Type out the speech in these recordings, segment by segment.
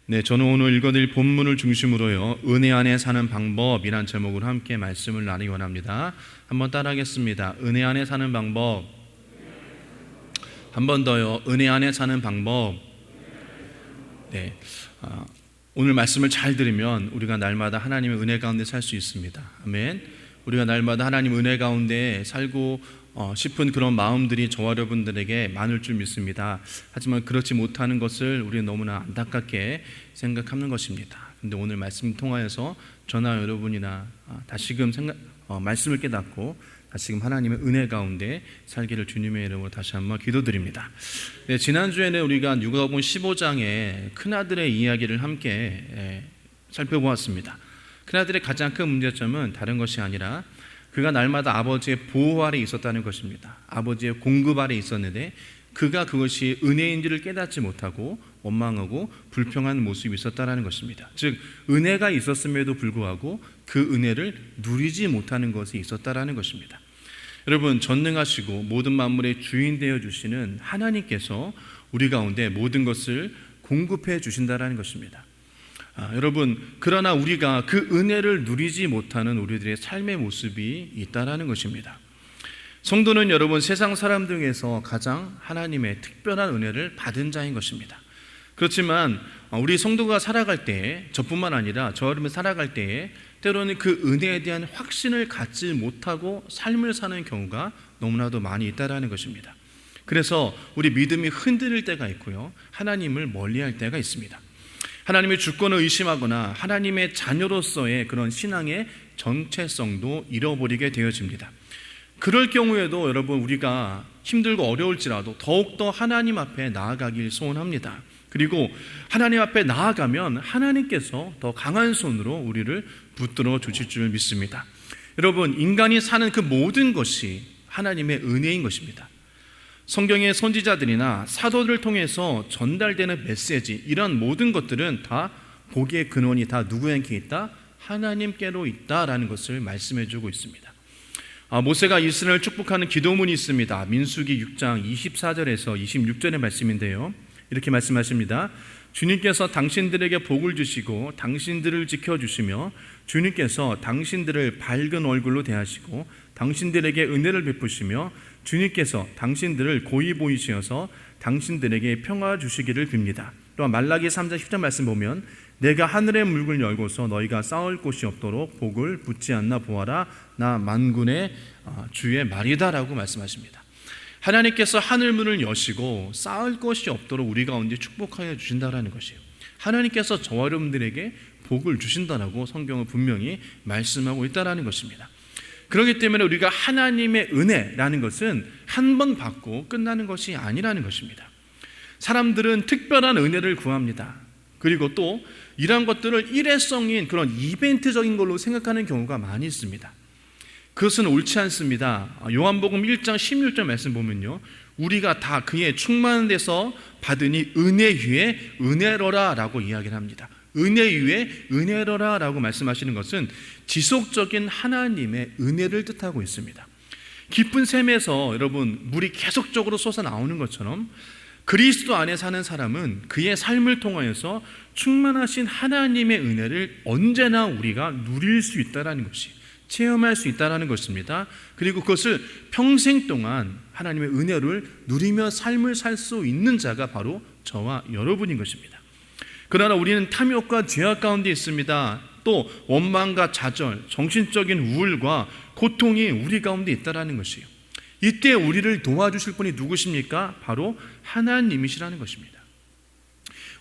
네, 저는 오늘 읽어드릴 본문을 중심으로요, 은혜 안에 사는 방법이란 제목으로 함께 말씀을 나누기 원합니다. 한번 따라하겠습니다. 은혜 안에 사는 방법. 한 번 더요. 은혜 안에 사는 방법. 네, 오늘 말씀을 잘 들으면 우리가 날마다 하나님의 은혜 가운데 살 수 있습니다. 아멘. 우리가 날마다 하나님 은혜 가운데 살고 싶은 그런 마음들이 저와 여러분들에게 많을 줄 믿습니다. 하지만 그렇지 못하는 것을 우리는 너무나 안타깝게 생각하는 것입니다. 근데 오늘 말씀 통하여서 저나 여러분이나 다시금 말씀을 깨닫고 다시금 하나님의 은혜 가운데 살기를 주님의 이름으로 다시 한번 기도드립니다. 네, 지난주에는 우리가 누가복음 15장의 큰아들의 이야기를 함께 살펴보았습니다. 큰아들의 가장 큰 문제점은 다른 것이 아니라 그가 날마다 아버지의 보호 아래 있었다는 것입니다. 아버지의 공급 아래 있었는데 그가 그것이 은혜인지를 깨닫지 못하고 원망하고 불평한 모습이 있었다는 것입니다. 즉 은혜가 있었음에도 불구하고 그 은혜를 누리지 못하는 것이 있었다는 것입니다. 여러분, 전능하시고 모든 만물의 주인 되어 주시는 하나님께서 우리 가운데 모든 것을 공급해 주신다는 것입니다. 여러분, 그러나 우리가 그 은혜를 누리지 못하는 우리들의 삶의 모습이 있다는 것입니다. 성도는 여러분, 세상 사람들 중에서 가장 하나님의 특별한 은혜를 받은 자인 것입니다. 그렇지만 우리 성도가 살아갈 때에, 저뿐만 아니라 저 여러분 살아갈 때에 때로는 그 은혜에 대한 확신을 갖지 못하고 삶을 사는 경우가 너무나도 많이 있다는 것입니다. 그래서 우리 믿음이 흔들릴 때가 있고요, 하나님을 멀리할 때가 있습니다. 하나님의 주권을 의심하거나 하나님의 자녀로서의 그런 신앙의 정체성도 잃어버리게 되어집니다. 그럴 경우에도 여러분, 우리가 힘들고 어려울지라도 더욱더 하나님 앞에 나아가길 소원합니다. 그리고 하나님 앞에 나아가면 하나님께서 더 강한 손으로 우리를 붙들어 주실 줄 믿습니다. 여러분, 인간이 사는 그 모든 것이 하나님의 은혜인 것입니다. 성경의 선지자들이나 사도들을 통해서 전달되는 메시지, 이런 모든 것들은 다 복의 근원이 다 누구에게 있다? 하나님께로 있다라는 것을 말씀해 주고 있습니다. 모세가 이스라엘을 축복하는 기도문이 있습니다. 민수기 6장 24절에서 26절의 말씀인데요, 이렇게 말씀하십니다. 주님께서 당신들에게 복을 주시고 당신들을 지켜주시며 주님께서 당신들을 밝은 얼굴로 대하시고 당신들에게 은혜를 베푸시며 주님께서 당신들을 고이 보이시어서 당신들에게 평화 주시기를 빕니다. 또한 말라기 3장 10절 말씀 보면 내가 하늘의 문을 열고서 너희가 싸울 곳이 없도록 복을 붙지 않나 보아라, 나 만군의 주의 말이다라고 말씀하십니다. 하나님께서 하늘 문을 여시고 쌓을 것이 없도록 우리 가운데 축복하여 주신다라는 것이에요. 하나님께서 저와 여러분들에게 복을 주신다라고 성경은 분명히 말씀하고 있다라는 것입니다. 그렇기 때문에 우리가 하나님의 은혜라는 것은 한 번 받고 끝나는 것이 아니라는 것입니다. 사람들은 특별한 은혜를 구합니다. 그리고 또 이러한 것들을 일회성인 그런 이벤트적인 걸로 생각하는 경우가 많이 있습니다. 그것은 옳지 않습니다. 요한복음 1장 16절 말씀 보면요, 우리가 다 그의 충만한 데서 받으니 은혜 위에 은혜로라 라고 이야기를 합니다. 은혜 위에 은혜로라 라고 말씀하시는 것은 지속적인 하나님의 은혜를 뜻하고 있습니다. 깊은 샘에서 여러분, 물이 계속적으로 솟아나오는 것처럼 그리스도 안에 사는 사람은 그의 삶을 통하여서 충만하신 하나님의 은혜를 언제나 우리가 누릴 수 있다는 것이, 체험할 수 있다는 것입니다. 그리고 그것을 평생 동안 하나님의 은혜를 누리며 삶을 살 수 있는 자가 바로 저와 여러분인 것입니다. 그러나 우리는 탐욕과 죄악 가운데 있습니다. 또 원망과 좌절, 정신적인 우울과 고통이 우리 가운데 있다는 것이에요. 이때 우리를 도와주실 분이 누구십니까? 바로 하나님이시라는 것입니다.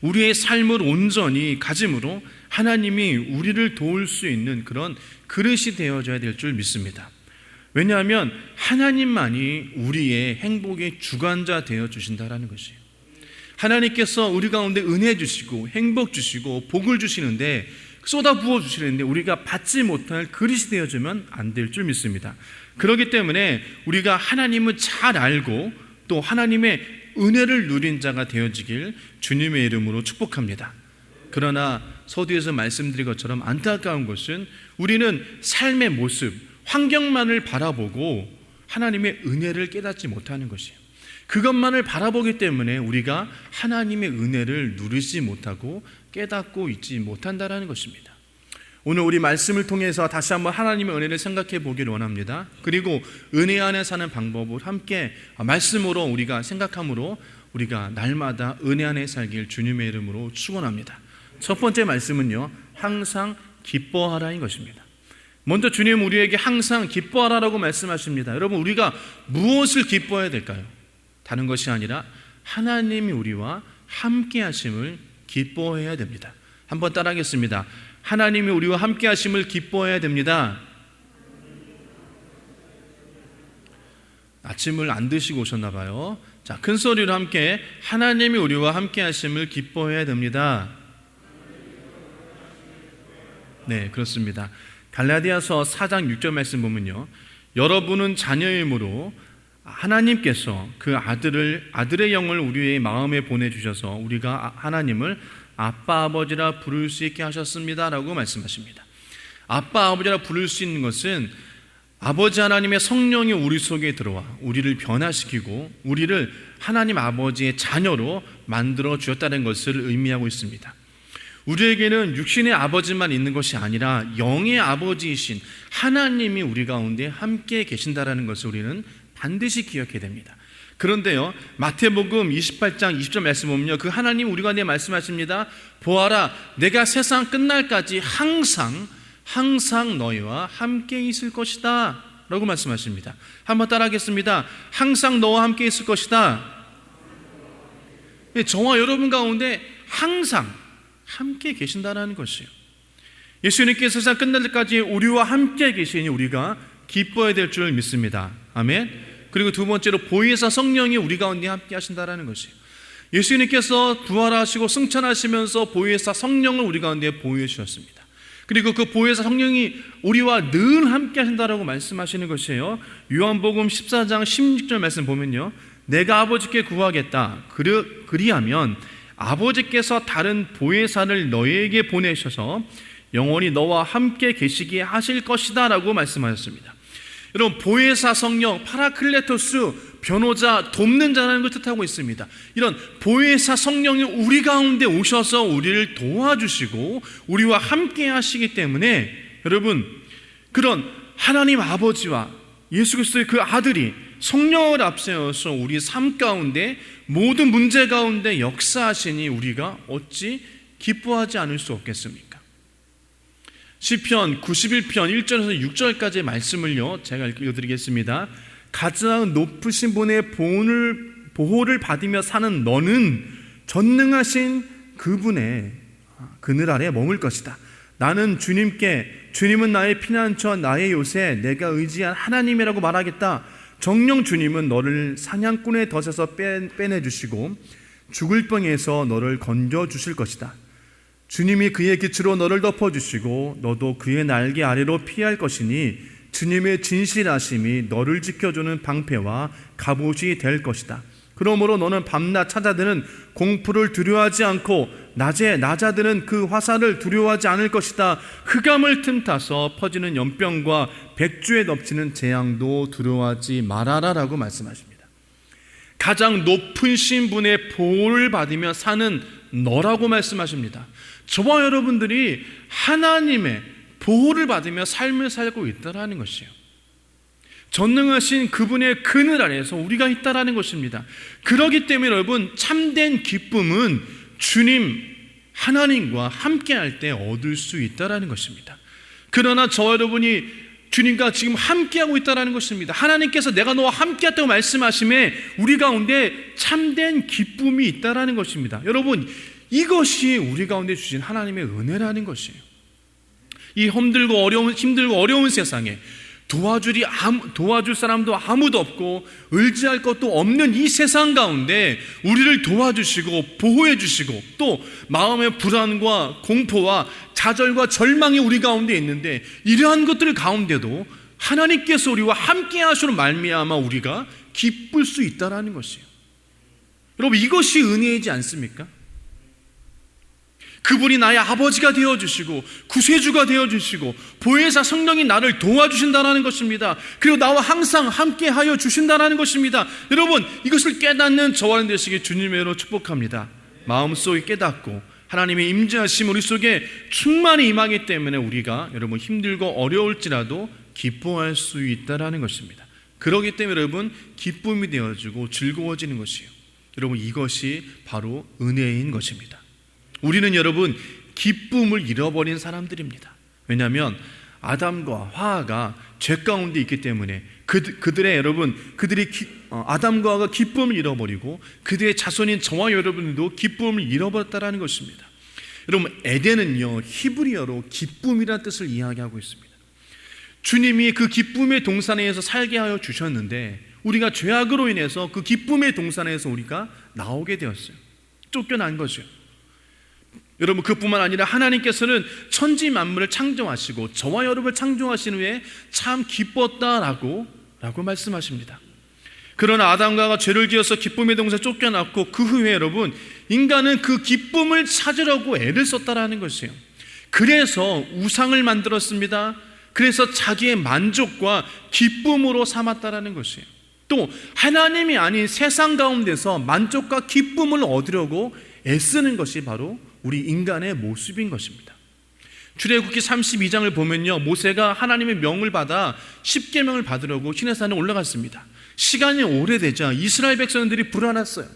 우리의 삶을 온전히 가짐으로 하나님이 우리를 도울 수 있는 그런 그릇이 되어져야 될 줄 믿습니다. 왜냐하면 하나님만이 우리의 행복의 주관자 되어 주신다라는 것이에요. 하나님께서 우리 가운데 은혜 주시고 행복 주시고 복을 주시는데, 쏟아 부어 주시는데 우리가 받지 못할 그릇이 되어주면 안 될 줄 믿습니다. 그렇기 때문에 우리가 하나님을 잘 알고 또 하나님의 은혜를 누린 자가 되어지길 주님의 이름으로 축복합니다. 그러나 서두에서 말씀드린 것처럼 안타까운 것은 우리는 삶의 모습, 환경만을 바라보고 하나님의 은혜를 깨닫지 못하는 것이에요. 그것만을 바라보기 때문에 우리가 하나님의 은혜를 누리지 못하고 깨닫고 있지 못한다라는 것입니다. 오늘 우리 말씀을 통해서 다시 한번 하나님의 은혜를 생각해 보기를 원합니다. 그리고 은혜 안에 사는 방법을 함께 말씀으로 우리가 생각함으로 우리가 날마다 은혜 안에 살길 주님의 이름으로 축원합니다. 첫 번째 말씀은요, 항상 기뻐하라인 것입니다. 먼저 주님 우리에게 항상 기뻐하라라고 말씀하십니다. 여러분, 우리가 무엇을 기뻐해야 될까요? 다른 것이 아니라 하나님이 우리와 함께 하심을 기뻐해야 됩니다. 한번 따라하겠습니다. 하나님이 우리와 함께 하심을 기뻐해야 됩니다. 아침을 안 드시고 오셨나 봐요. 자, 큰 소리로 함께 하나님이 우리와 함께 하심을 기뻐해야 됩니다. 네, 그렇습니다. 갈라디아서 4장 6절 말씀 보면요, 여러분은 자녀이므로 하나님께서 그 아들의 영을 우리의 마음에 보내주셔서 우리가 하나님을 아빠 아버지라 부를 수 있게 하셨습니다 라고 말씀하십니다. 아빠 아버지라 부를 수 있는 것은 아버지 하나님의 성령이 우리 속에 들어와 우리를 변화시키고 우리를 하나님 아버지의 자녀로 만들어 주었다는 것을 의미하고 있습니다. 우리에게는 육신의 아버지만 있는 것이 아니라 영의 아버지이신 하나님이 우리 가운데 함께 계신다는 것을 우리는 반드시 기억해야 됩니다. 그런데요, 마태복음 28장 20절 말씀 보면요, 그 하나님 우리 가운데 말씀하십니다. 보아라, 내가 세상 끝날까지 항상 너희와 함께 있을 것이다 라고 말씀하십니다. 한번 따라하겠습니다. 항상 너와 함께 있을 것이다. 저와 여러분 가운데 항상 함께 계신다는 것이에요. 예수님께서 세상 끝날 때까지 우리와 함께 계시니 우리가 기뻐해야 될 줄 믿습니다. 아멘. 그리고 두 번째로 보혜사 성령이 우리 가운데 함께 하신다는 것이에요. 예수님께서 부활하시고 승천하시면서 보혜사 성령을 우리 가운데 보유해 주셨습니다. 그리고 그 보혜사 성령이 우리와 늘 함께 하신다라고 말씀하시는 것이에요. 요한복음 14장 16절 말씀 보면요, 내가 아버지께 구하겠다. 그리하면 아버지께서 다른 보혜사를 너희에게 보내셔서 영원히 너와 함께 계시게 하실 것이다 라고 말씀하셨습니다. 여러분, 보혜사 성령, 파라클레토스, 변호자, 돕는 자라는 걸 뜻하고 있습니다. 이런 보혜사 성령이 우리 가운데 오셔서 우리를 도와주시고 우리와 함께 하시기 때문에 여러분, 그런 하나님 아버지와 예수 그리스도의 그 아들이 성령을 앞세워서 우리 삶 가운데 모든 문제 가운데 역사하시니 우리가 어찌 기뻐하지 않을 수 없겠습니까? 시편 91편 1절에서 6절까지의 말씀을요, 제가 읽어드리겠습니다. 가장 높으신 분의 보호를 받으며 사는 너는 전능하신 그분의 그늘 아래 머물 것이다. 나는 주님은 나의 피난처, 나의 요새, 내가 의지한 하나님이라고 말하겠다. 정녕 주님은 너를 사냥꾼의 덫에서 빼내주시고 죽을 병에서 너를 건져주실 것이다. 주님이 그의 깃으로 너를 덮어주시고 너도 그의 날개 아래로 피할 것이니 주님의 진실하심이 너를 지켜주는 방패와 갑옷이 될 것이다. 그러므로 너는 밤낮 찾아드는 공포를 두려워하지 않고 낮에 낮아드는 그 화살을 두려워하지 않을 것이다. 흑암을 틈타서 퍼지는 연병과 백주에 덮치는 재앙도 두려워하지 말아라 라고 말씀하십니다. 가장 높은 신분의 보호를 받으며 사는 너라고 말씀하십니다. 저와 여러분들이 하나님의 보호를 받으며 삶을 살고 있다는 것이에요. 전능하신 그분의 그늘 아래에서 우리가 있다는 것입니다. 그렇기 때문에 여러분, 참된 기쁨은 주님 하나님과 함께할 때 얻을 수 있다는 것입니다. 그러나 저와 여러분이 주님과 지금 함께하고 있다는 것입니다. 하나님께서 내가 너와 함께했다고 말씀하심에 우리 가운데 참된 기쁨이 있다는 것입니다. 여러분, 이것이 우리 가운데 주신 하나님의 은혜라는 것이에요. 이 힘들고 어려운 세상에 도와줄 사람도 아무도 없고 의지할 것도 없는 이 세상 가운데 우리를 도와주시고 보호해 주시고 또 마음의 불안과 공포와 좌절과 절망이 우리 가운데 있는데 이러한 것들 가운데도 하나님께서 우리와 함께 하시는 말미암아 우리가 기쁠 수 있다는 것이에요. 여러분, 이것이 은혜이지 않습니까? 그분이 나의 아버지가 되어주시고 구세주가 되어주시고 보혜사 성령이 나를 도와주신다는 것입니다. 그리고 나와 항상 함께하여 주신다는 것입니다. 여러분, 이것을 깨닫는 저와 되시기 주님의 은혜로 축복합니다. 마음속에 깨닫고 하나님의 임재하심 우리 속에 충만히 임하기 때문에 우리가 여러분 힘들고 어려울지라도 기뻐할 수 있다라는 것입니다. 그렇기 때문에 여러분 기쁨이 되어지고 즐거워지는 것이에요. 여러분 이것이 바로 은혜인 것입니다. 우리는 여러분 기쁨을 잃어버린 사람들입니다. 왜냐하면 아담과 하와가 죄 가운데 있기 때문에 아담과 하와가 기쁨을 잃어버리고 그들의 자손인 저와 여러분도 기쁨을 잃어버렸다는 것입니다. 여러분 에덴은요 히브리어로 기쁨이라는 뜻을 이야기하고 있습니다. 주님이 그 기쁨의 동산에서 살게 하여 주셨는데 우리가 죄악으로 인해서 그 기쁨의 동산에서 우리가 나오게 되었어요. 쫓겨난 거죠. 여러분 그뿐만 아니라 하나님께서는 천지 만물을 창조하시고 저와 여러분을 창조하신 후에 참 기뻤다라고 말씀하십니다. 그러나 아담과 하와가 죄를 지어서 기쁨의 동산에 쫓겨났고 그 후에 여러분 인간은 그 기쁨을 찾으려고 애를 썼다라는 것이에요. 그래서 우상을 만들었습니다. 그래서 자기의 만족과 기쁨으로 삼았다라는 것이에요. 또 하나님이 아닌 세상 가운데서 만족과 기쁨을 얻으려고 애쓰는 것이 바로 우리 인간의 모습인 것입니다. 출애굽기 32장을 보면요 모세가 하나님의 명을 받아 십계명을 받으려고 시내산에 올라갔습니다. 시간이 오래되자 이스라엘 백성들이 불안했어요.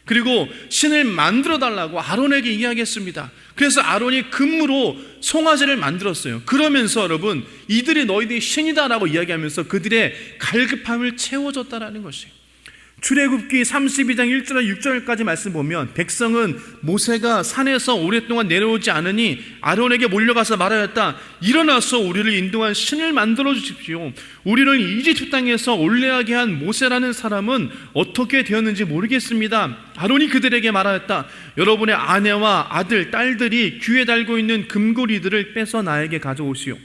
그리고 신을 만들어 달라고 아론에게 이야기했습니다. 그래서 아론이 금으로 송아지를 만들었어요. 그러면서 여러분 이들이 너희들이 신이다라고 이야기하면서 그들의 갈급함을 채워줬다라는 것이에요. 출애굽기 32장 1절에서 6절까지 말씀 보면 백성은 모세가 산에서 오랫동안 내려오지 않으니 아론에게 몰려가서 말하였다. 일어나서 우리를 인도한 신을 만들어 주십시오. 우리를 이집트 땅에서 올레하게 한 모세라는 사람은 어떻게 되었는지 모르겠습니다. 아론이 그들에게 말하였다. 여러분의 아내와 아들, 딸들이 귀에 달고 있는 금고리들을 빼서 나에게 가져오시오.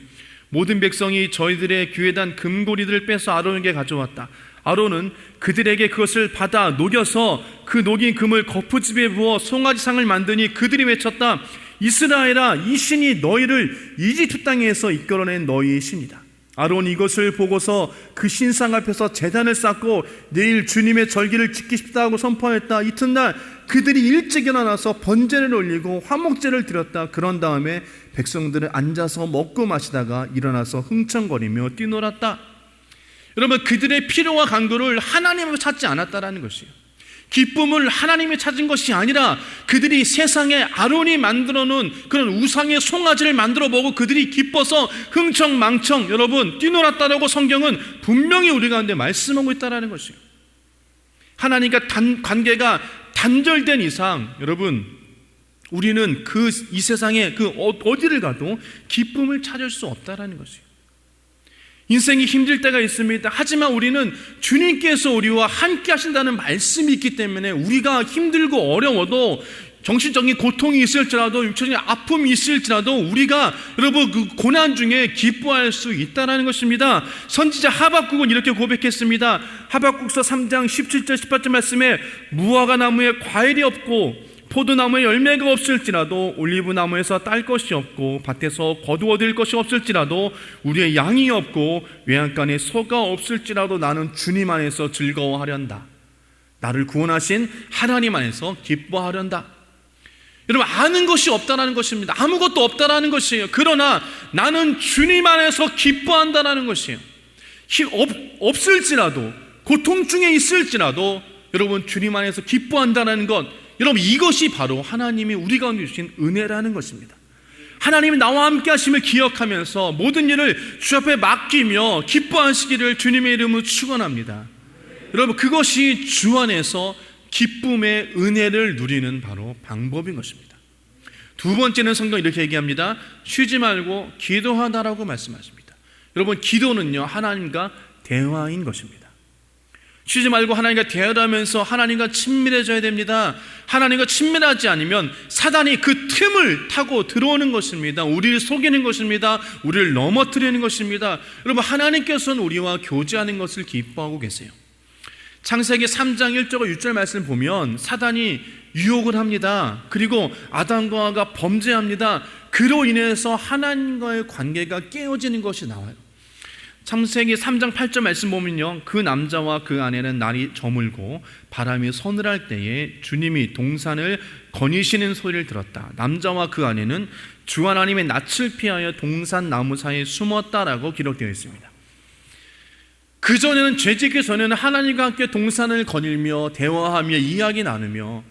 모든 백성이 저희들의 귀에 단 금고리들을 빼서 아론에게 가져왔다. 아론은 그들에게 그것을 받아 녹여서 그 녹인 금을 거푸집에 부어 송아지상을 만드니 그들이 외쳤다. 이스라엘아, 이 신이 너희를 이집트 땅에서 이끌어낸 너희의 신이다. 아론이 이것을 보고서 그 신상 앞에서 제단을 쌓고 내일 주님의 절기를 지키고 싶다고 선포했다. 이튿날 그들이 일찍 일어나서 번제를 올리고 화목제를 드렸다. 그런 다음에 백성들은 앉아서 먹고 마시다가 일어나서 흥청거리며 뛰놀았다. 여러분 그들의 필요와 간구를 하나님을 찾지 않았다라는 것이에요. 기쁨을 하나님이 찾은 것이 아니라 그들이 세상에 아론이 만들어 놓은 그런 우상의 송아지를 만들어 보고 그들이 기뻐서 흥청망청 여러분 뛰놀았다라고 성경은 분명히 우리 가운데 말씀하고 있다라는 것이에요. 하나님과 관계가 단절된 이상 여러분 우리는 이 세상에 어디를 가도 기쁨을 찾을 수 없다라는 것이에요. 인생이 힘들 때가 있습니다. 하지만 우리는 주님께서 우리와 함께 하신다는 말씀이 있기 때문에 우리가 힘들고 어려워도 정신적인 고통이 있을지라도 육체적인 아픔이 있을지라도 우리가 여러분 그 고난 중에 기뻐할 수 있다는 것입니다. 선지자 하박국은 이렇게 고백했습니다. 하박국서 3장 17절 18절 말씀에 무화과 나무에 과일이 없고 포도나무에 열매가 없을지라도 올리브나무에서 딸 것이 없고 밭에서 거두어 들 것이 없을지라도 우리의 양이 없고 외양간에 소가 없을지라도 나는 주님 안에서 즐거워하련다. 나를 구원하신 하나님 안에서 기뻐하련다. 여러분 아는 것이 없다라는 것입니다. 아무것도 없다라는 것이에요. 그러나 나는 주님 안에서 기뻐한다라는 것이에요. 없을지라도 고통 중에 있을지라도 여러분 주님 안에서 기뻐한다는 것, 여러분 이것이 바로 하나님이 우리 가운데 주신 은혜라는 것입니다. 하나님이 나와 함께 하심을 기억하면서 모든 일을 주 앞에 맡기며 기뻐하시기를 주님의 이름으로 축원합니다. 여러분 그것이 주 안에서 기쁨의 은혜를 누리는 바로 방법인 것입니다. 두 번째는 성경 이렇게 얘기합니다. 쉬지 말고 기도하다라고 말씀하십니다. 여러분 기도는요 하나님과 대화인 것입니다. 쉬지 말고 하나님과 대화하면서 하나님과 친밀해져야 됩니다. 하나님과 친밀하지 않으면 사단이 그 틈을 타고 들어오는 것입니다. 우리를 속이는 것입니다. 우리를 넘어뜨리는 것입니다. 여러분 하나님께서는 우리와 교제하는 것을 기뻐하고 계세요. 창세기 3장 1절과 6절 말씀 보면 사단이 유혹을 합니다. 그리고 아담과 하와가 범죄합니다. 그로 인해서 하나님과의 관계가 깨어지는 것이 나와요. 창세기 3장 8절 말씀 보면요, 그 남자와 그 아내는 날이 저물고 바람이 서늘할 때에 주님이 동산을 거니시는 소리를 들었다. 남자와 그 아내는 주 하나님의 낯을 피하여 동산 나무 사이에 숨었다라고 기록되어 있습니다. 그전에는 죄짓기 전에는 하나님과 함께 동산을 거닐며 대화하며 이야기 나누며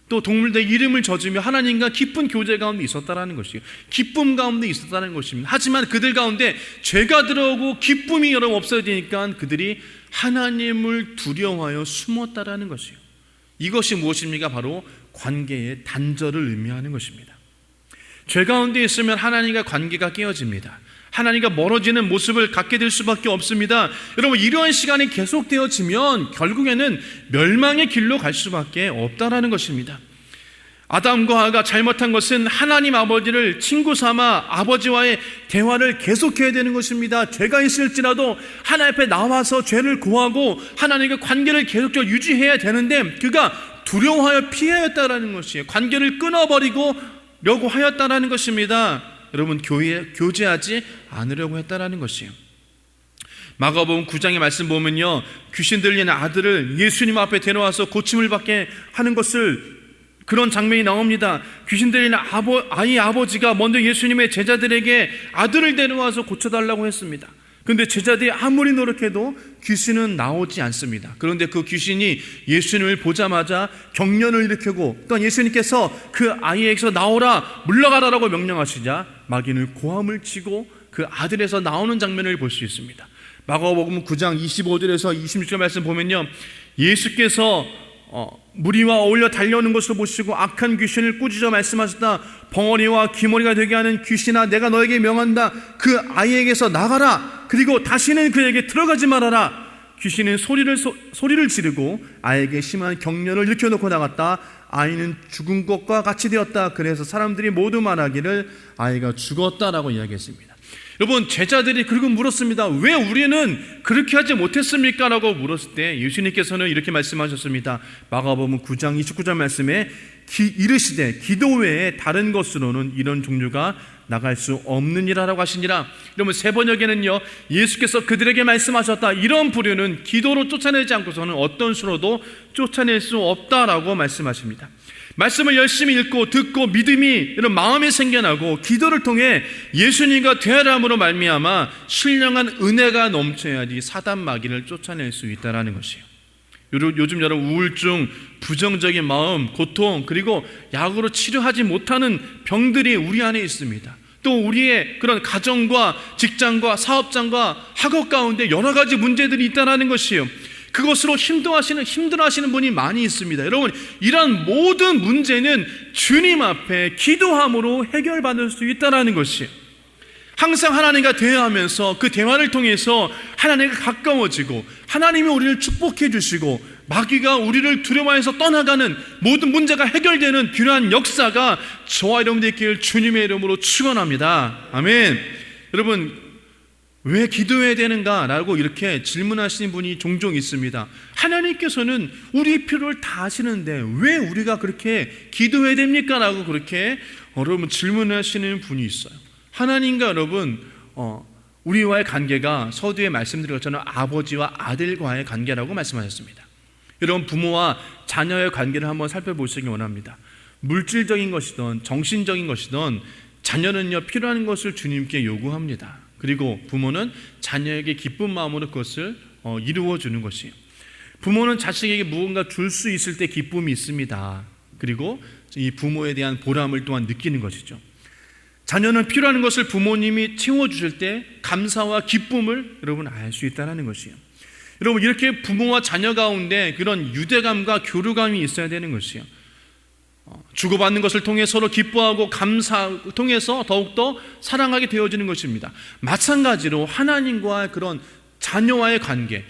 또 동물들의 이름을 젖으며 하나님과 깊은 교제 가운데 있었다라는 것이에요. 기쁨 가운데 있었다는 것입니다. 하지만 그들 가운데 죄가 들어오고 기쁨이 여러분 없어지니까 그들이 하나님을 두려워하여 숨었다라는 것이에요. 이것이 무엇입니까? 바로 관계의 단절을 의미하는 것입니다. 죄 가운데 있으면 하나님과 관계가 깨어집니다. 하나님과 멀어지는 모습을 갖게 될 수밖에 없습니다. 여러분, 이러한 시간이 계속되어지면 결국에는 멸망의 길로 갈 수밖에 없다라는 것입니다. 아담과 하와가 잘못한 것은 하나님 아버지를 친구 삼아 아버지와의 대화를 계속해야 되는 것입니다. 죄가 있을지라도 하나님 앞에 나와서 죄를 고하고 하나님과 관계를 계속적으로 유지해야 되는데 그가 두려워하여 피하였다라는 것이에요. 관계를 끊어버리려고 하였다라는 것입니다. 여러분, 교제하지 않으려고 했다라는 것이에요. 마가복음 9장의 말씀 보면요, 귀신 들린 아들을 예수님 앞에 데려와서 고침을 받게 하는 것을 그런 장면이 나옵니다. 귀신 들린 아이 아버지가 먼저 예수님의 제자들에게 아들을 데려와서 고쳐달라고 했습니다. 그런데 제자들이 아무리 노력해도 귀신은 나오지 않습니다. 그런데 그 귀신이 예수님을 보자마자 경련을 일으키고 또 예수님께서 그 아이에게서 나오라, 물러가라라고 명령하시자 마귀는 고함을 치고 그 아들에서 나오는 장면을 볼 수 있습니다. 마가복음 9장 25절에서 26절 말씀 보면요, 예수께서 무리와 어울려 달려오는 것을 보시고 악한 귀신을 꾸짖어 말씀하셨다. 벙어리와 귀머리가 되게 하는 귀신아, 내가 너에게 명한다. 그 아이에게서 나가라. 그리고 다시는 그에게 들어가지 말아라. 귀신은 소리를 지르고 아이에게 심한 경련을 일으켜놓고 나갔다. 아이는 죽은 것과 같이 되었다. 그래서 사람들이 모두 말하기를 아이가 죽었다라고 이야기했습니다. 여러분, 제자들이 그리고 물었습니다. 왜 우리는 그렇게 하지 못했습니까? 라고 물었을 때 예수님께서는 이렇게 말씀하셨습니다. 마가복음 9장 29절 말씀에 이르시되 기도 외에 다른 것으로는 이런 종류가 나갈 수 없느니라라고 하시니라. 여러분, 세 번역에는요, 예수께서 그들에게 말씀하셨다. 이런 부류는 기도로 쫓아내지 않고서는 어떤 수로도 쫓아낼 수 없다라고 말씀하십니다. 말씀을 열심히 읽고 듣고 믿음이 이런 마음에 생겨나고 기도를 통해 예수님과 대화함으로 말미암아 신령한 은혜가 넘쳐야지 사단 마귀를 쫓아낼 수 있다라는 것이에요. 요즘 여러분, 우울증, 부정적인 마음, 고통, 그리고 약으로 치료하지 못하는 병들이 우리 안에 있습니다. 또 우리의 그런 가정과 직장과 사업장과 학업 가운데 여러 가지 문제들이 있다는 것이에요. 그것으로 힘들어하시는 분이 많이 있습니다. 여러분, 이런 모든 문제는 주님 앞에 기도함으로 해결받을 수 있다는 것이에요. 항상 하나님과 대화하면서 그 대화를 통해서 하나님과 가까워지고 하나님이 우리를 축복해 주시고 마귀가 우리를 두려워해서 떠나가는 모든 문제가 해결되는 귀한 역사가 저와 여러분들 있기를 주님의 이름으로 축원합니다. 아멘. 여러분, 왜 기도해야 되는가? 라고 이렇게 질문하시는 분이 종종 있습니다. 하나님께서는 우리 필요를 다 아시는데 왜 우리가 그렇게 기도해야 됩니까? 라고 그렇게 여러분 질문하시는 분이 있어요. 하나님과 여러분, 우리와의 관계가 서두에 말씀드린 것처럼 아버지와 아들과의 관계라고 말씀하셨습니다. 여러분, 부모와 자녀의 관계를 한번 살펴보시기 원합니다. 물질적인 것이든 정신적인 것이든 자녀는요, 필요한 것을 주님께 요구합니다. 그리고 부모는 자녀에게 기쁜 마음으로 그것을 이루어주는 것이에요. 부모는 자식에게 무언가 줄 수 있을 때 기쁨이 있습니다. 그리고 이 부모에 대한 보람을 또한 느끼는 것이죠. 자녀는 필요한 것을 부모님이 채워주실 때 감사와 기쁨을 여러분 알 수 있다는 것이에요. 여러분, 이렇게 부모와 자녀 가운데 그런 유대감과 교류감이 있어야 되는 것이에요. 주고받는 것을 통해 서로 기뻐하고 감사를 통해서 더욱더 사랑하게 되어지는 것입니다. 마찬가지로 하나님과 그런 자녀와의 관계,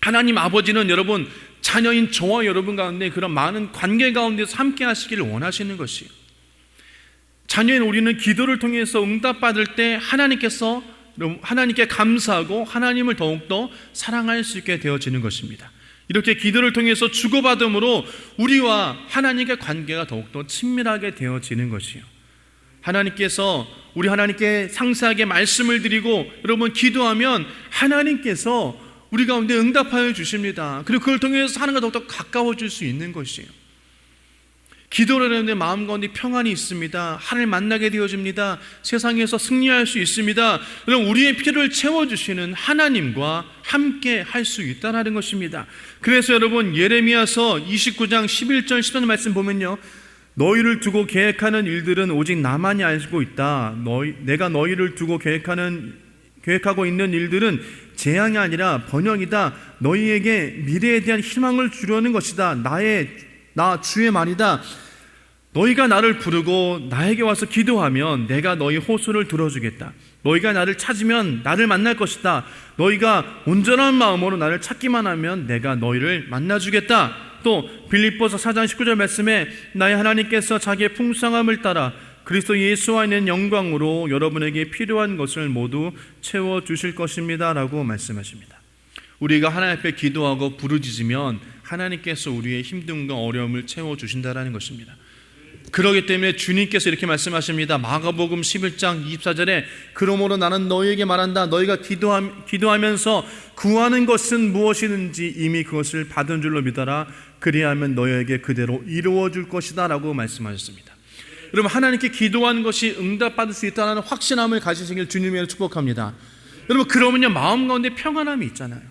하나님 아버지는 여러분 자녀인 저와 여러분 가운데 그런 많은 관계 가운데서 함께 하시기를 원하시는 것이에요. 자녀인 우리는 기도를 통해서 응답받을 때 하나님께 감사하고 하나님을 더욱더 사랑할 수 있게 되어지는 것입니다. 이렇게 기도를 통해서 주고받음으로 우리와 하나님의 관계가 더욱더 친밀하게 되어지는 것이에요. 하나님께서 우리 하나님께 상세하게 말씀을 드리고 여러분 기도하면 하나님께서 우리 가운데 응답하여 주십니다. 그리고 그걸 통해서 하나님과 더욱더 가까워질 수 있는 것이에요. 기도를 하는데 마음 가운데 평안이 있습니다. 하나님을 만나게 되어집니다. 세상에서 승리할 수 있습니다. 여러분 우리의 필요를 채워주시는 하나님과 함께 할 수 있다는 것입니다. 그래서 여러분 예레미야서 29장 11절 14절 말씀 보면요, 너희를 두고 계획하는 일들은 오직 나만이 알고 있다. 내가 너희를 두고 계획하고 있는 일들은 재앙이 아니라 번영이다. 너희에게 미래에 대한 희망을 주려는 것이다. 나 주의 말이다. 너희가 나를 부르고 나에게 와서 기도하면 내가 너희 호소를 들어주겠다. 너희가 나를 찾으면 나를 만날 것이다. 너희가 온전한 마음으로 나를 찾기만 하면 내가 너희를 만나주겠다. 또 빌립보서 4장 19절 말씀에 나의 하나님께서 자기의 풍성함을 따라 그리스도 예수와 있는 영광으로 여러분에게 필요한 것을 모두 채워주실 것입니다 라고 말씀하십니다. 우리가 하나님 앞에 기도하고 부르짖으면 하나님께서 우리의 힘듦과 어려움을 채워주신다는 것입니다. 그렇기 때문에 주님께서 이렇게 말씀하십니다. 마가복음 11장 24절에 그러므로 나는 너희에게 말한다. 너희가 기도하면서 구하는 것은 무엇이든지 이미 그것을 받은 줄로 믿어라. 그리하면 너희에게 그대로 이루어 줄 것이다 라고 말씀하셨습니다. 여러분 하나님께 기도하는 것이 응답받을 수 있다는 확신함을 가지시길 주님으로 축복합니다. 여러분 그러면요 마음 가운데 평안함이 있잖아요.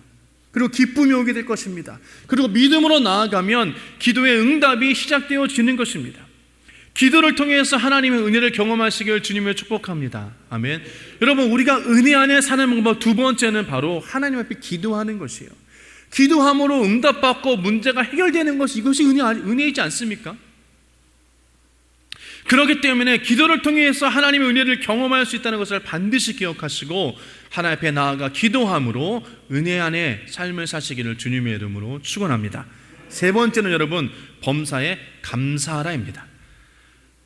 그리고 기쁨이 오게 될 것입니다. 그리고 믿음으로 나아가면 기도의 응답이 시작되어지는 것입니다. 기도를 통해서 하나님의 은혜를 경험하시길 주님을 축복합니다. 아멘. 여러분 우리가 은혜 안에 사는 방법 두 번째는 바로 하나님 앞에 기도하는 것이에요. 기도함으로 응답받고 문제가 해결되는 것이 이것이 은혜이지 않습니까? 그렇기 때문에 기도를 통해서 하나님의 은혜를 경험할 수 있다는 것을 반드시 기억하시고 하나님 앞에 나아가 기도함으로 은혜 안에 삶을 사시기를 주님의 이름으로 축원합니다. 세 번째는 여러분 범사에 감사하라입니다.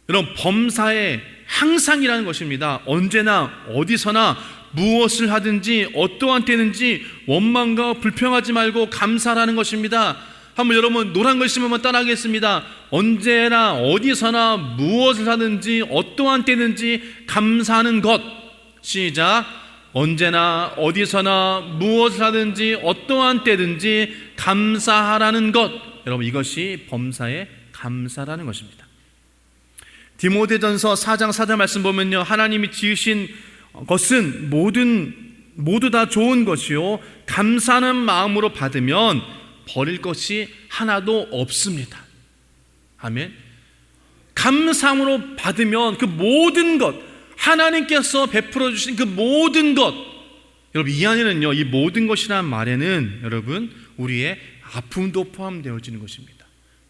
여러분 범사에 항상이라는 것입니다. 언제나 어디서나 무엇을 하든지 어떠한 때든지 원망과 불평하지 말고 감사하라는 것입니다. 한번 여러분 노란 글씨 한번 따라하겠습니다. 언제나 어디서나 무엇을 하든지 어떠한 때든지 감사하는 것. 시작. 언제나 어디서나 무엇을 하든지 어떠한 때든지 감사하라는 것. 여러분 이것이 범사에 감사라는 것입니다. 디모데전서 4장 4절 말씀 보면요, 하나님이 지으신 것은 모두 다 좋은 것이요 감사하는 마음으로 받으면 버릴 것이 하나도 없습니다. 아멘. 감사함으로 받으면 그 모든 것, 하나님께서 베풀어 주신 그 모든 것, 여러분 이 안에는요, 이 모든 것이라는 말에는 여러분 우리의 아픔도 포함되어지는 것입니다.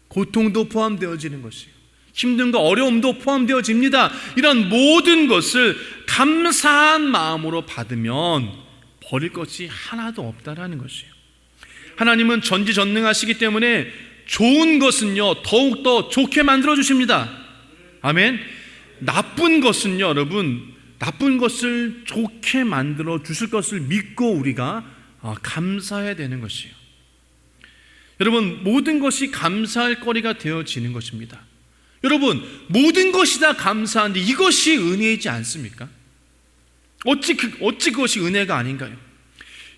고통도 포함되어지는 것이에요. 힘든과 어려움도 포함되어집니다. 이런 모든 것을 감사한 마음으로 받으면 버릴 것이 하나도 없다라는 것이에요. 하나님은 전지전능하시기 때문에 좋은 것은요 더욱더 좋게 만들어 주십니다. 아멘. 나쁜 것은요 여러분, 나쁜 것을 좋게 만들어 주실 것을 믿고 우리가 감사해야 되는 것이에요. 여러분 모든 것이 감사할 거리가 되어지는 것입니다. 여러분 모든 것이 다 감사한데 이것이 은혜이지 않습니까? 어찌 그것이 은혜가 아닌가요?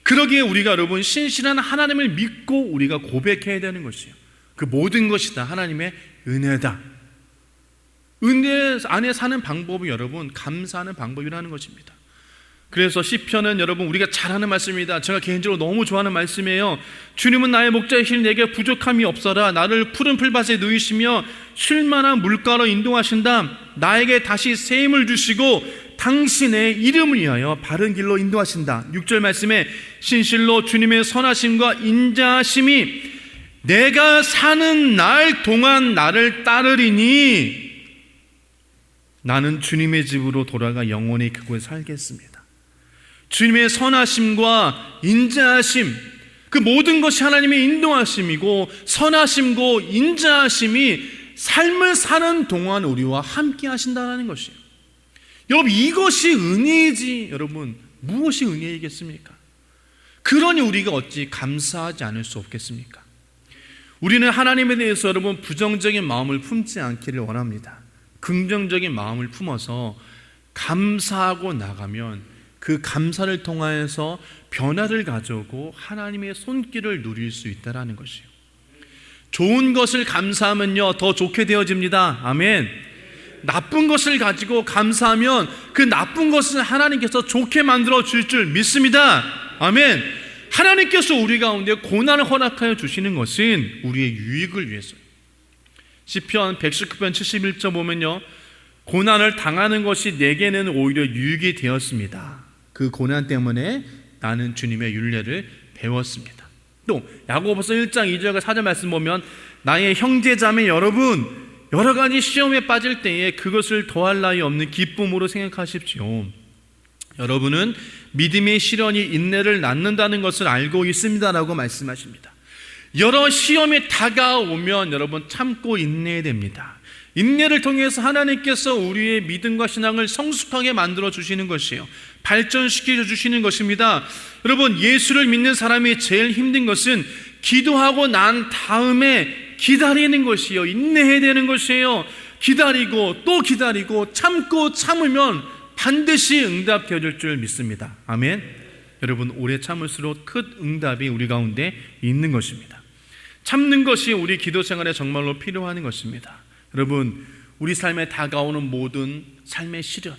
그러기에 우리가 여러분 신실한 하나님을 믿고 우리가 고백해야 되는 것이에요. 그 모든 것이 다 하나님의 은혜다. 은혜 안에 사는 방법이 여러분 감사하는 방법이라는 것입니다. 그래서 시편은 여러분 우리가 잘 아는 말씀입니다. 제가 개인적으로 너무 좋아하는 말씀이에요. 주님은 나의 목자이시니 내게 부족함이 없어라. 나를 푸른 풀밭에 누이시며 쉴만한 물가로 인도하신다. 나에게 다시 새 힘을 주시고 당신의 이름을 위하여 바른 길로 인도하신다. 6절 말씀에 신실로 주님의 선하심과 인자하심이 내가 사는 날 동안 나를 따르리니 나는 주님의 집으로 돌아가 영원히 그곳에 살겠습니다. 주님의 선하심과 인자하심, 그 모든 것이 하나님의 인도하심이고 선하심고 인자하심이 삶을 사는 동안 우리와 함께 하신다는 것이에요. 여러분 이것이 은혜이지 여러분 무엇이 은혜이겠습니까? 그러니 우리가 어찌 감사하지 않을 수 없겠습니까? 우리는 하나님에 대해서 여러분 부정적인 마음을 품지 않기를 원합니다. 긍정적인 마음을 품어서 감사하고 나가면 그 감사를 통하여서 변화를 가져오고 하나님의 손길을 누릴 수 있다는 것이에요. 좋은 것을 감사하면요 더 좋게 되어집니다. 아멘. 나쁜 것을 가지고 감사하면 그 나쁜 것을 하나님께서 좋게 만들어 줄 줄 믿습니다. 아멘. 하나님께서 우리 가운데 고난을 허락하여 주시는 것은 우리의 유익을 위해서요. 시편 119편 71절 보면요, 고난을 당하는 것이 내게는 오히려 유익이 되었습니다. 그 고난 때문에 나는 주님의 율례를 배웠습니다. 또 야고보서 1장 2절과 4절 말씀 보면 나의 형제자매 여러분, 여러 가지 시험에 빠질 때에 그것을 더할 나위 없는 기쁨으로 생각하십시오. 여러분은 믿음의 시련이 인내를 낳는다는 것을 알고 있습니다라고 말씀하십니다. 여러 시험이 다가오면 여러분 참고 인내해야 됩니다. 인내를 통해서 하나님께서 우리의 믿음과 신앙을 성숙하게 만들어 주시는 것이에요. 발전시켜 주시는 것입니다. 여러분, 예수를 믿는 사람이 제일 힘든 것은 기도하고 난 다음에 기다리는 것이에요. 인내해야 되는 것이에요. 기다리고 또 기다리고 참고 참으면 반드시 응답되어질 줄 믿습니다. 아멘. 여러분, 오래 참을수록 큰 응답이 우리 가운데 있는 것입니다. 참는 것이 우리 기도 생활에 정말로 필요한 것입니다. 여러분, 우리 삶에 다가오는 모든 삶의 시련,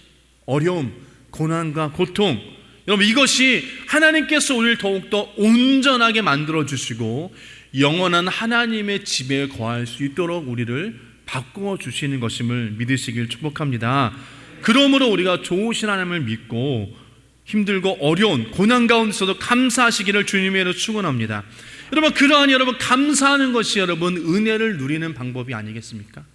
어려움, 고난과 고통, 여러분 이것이 하나님께서 우리를 더욱더 온전하게 만들어 주시고 영원한 하나님의 집에 거할 수 있도록 우리를 바꾸어 주시는 것임을 믿으시길 축복합니다. 그러므로 우리가 좋으신 하나님을 믿고 힘들고 어려운 고난 가운데서도 감사하시기를 주님의 이름으로 축원합니다. 여러분, 그러한 여러분 감사하는 것이 여러분 은혜를 누리는 방법이 아니겠습니까?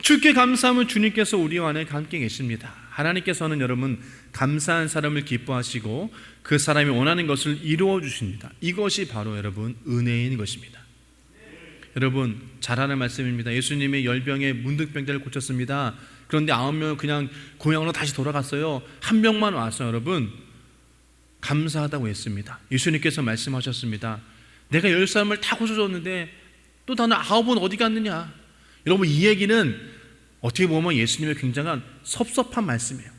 주께 감사하면 주님께서 우리 안에 함께 계십니다. 하나님께서는 여러분 감사한 사람을 기뻐하시고 그 사람이 원하는 것을 이루어 주십니다. 이것이 바로 여러분 은혜인 것입니다. 여러분, 잘하는 말씀입니다. 예수님이 열병의 문득병자를 고쳤습니다. 그런데 9명은 그냥 고향으로 다시 돌아갔어요. 한 명만 와서 여러분 감사하다고 했습니다. 예수님께서 말씀하셨습니다. 내가 10사람을 다 고쳐줬는데 또 나는 9은 어디 갔느냐. 여러분, 이 얘기는 어떻게 보면 예수님의 굉장한 섭섭한 말씀이에요.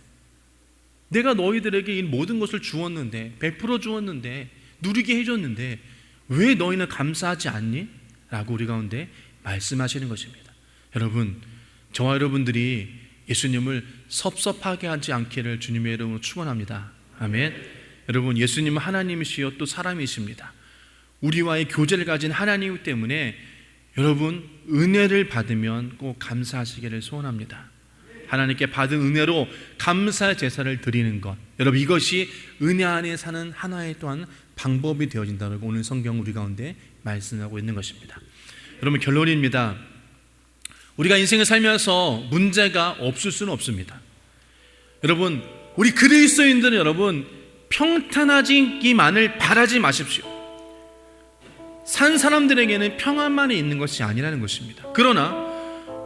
내가 너희들에게 이 모든 것을 주었는데, 베풀어 주었는데, 누리게 해줬는데 왜 너희는 감사하지 않니? 라고 우리 가운데 말씀하시는 것입니다. 여러분, 저와 여러분들이 예수님을 섭섭하게 하지 않기를 주님의 이름으로 축원합니다. 아멘. 여러분, 예수님은 하나님이시요 또 사람이십니다. 우리와의 교제를 가진 하나님 때문에 여러분 은혜를 받으면 꼭 감사하시기를 소원합니다. 하나님께 받은 은혜로 감사의 제사를 드리는 것, 여러분 이것이 은혜 안에 사는 하나의 또한 방법이 되어진다고 오늘 성경 우리 가운데 말씀하고 있는 것입니다. 여러분, 결론입니다. 우리가 인생을 살면서 문제가 없을 수는 없습니다. 여러분, 우리 그리스도인들은 여러분 평탄하기만을 바라지 마십시오. 산 사람들에게는 평안만이 있는 것이 아니라는 것입니다. 그러나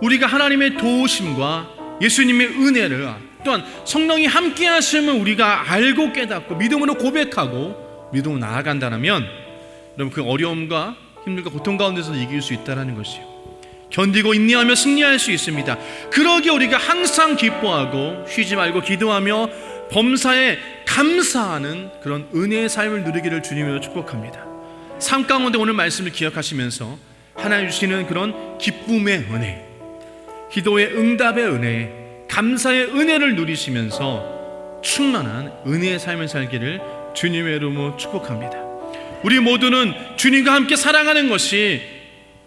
우리가 하나님의 도우심과 예수님의 은혜를 또한 성령이 함께 하심을 우리가 알고 깨닫고 믿음으로 고백하고 믿음으로 나아간다면 여러분 그 어려움과 힘들고 고통 가운데서 이길 수 있다는 것이요, 견디고 인내하며 승리할 수 있습니다. 그러기에 우리가 항상 기뻐하고 쉬지 말고 기도하며 범사에 감사하는 그런 은혜의 삶을 누리기를 주님으로 축복합니다. 삶 가운데 오늘 말씀을 기억하시면서 하나님 주시는 그런 기쁨의 은혜, 기도의 응답의 은혜, 감사의 은혜를 누리시면서 충만한 은혜의 삶을 살기를 주님의 이름으로 축복합니다. 우리 모두는 주님과 함께 살아가는 것이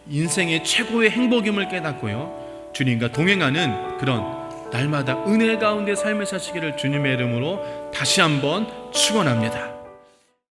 인생의 최고의 행복임을 깨닫고요, 주님과 동행하는 그런 날마다 은혜 가운데 삶을 사시기를 주님의 이름으로 다시 한번 축원합니다.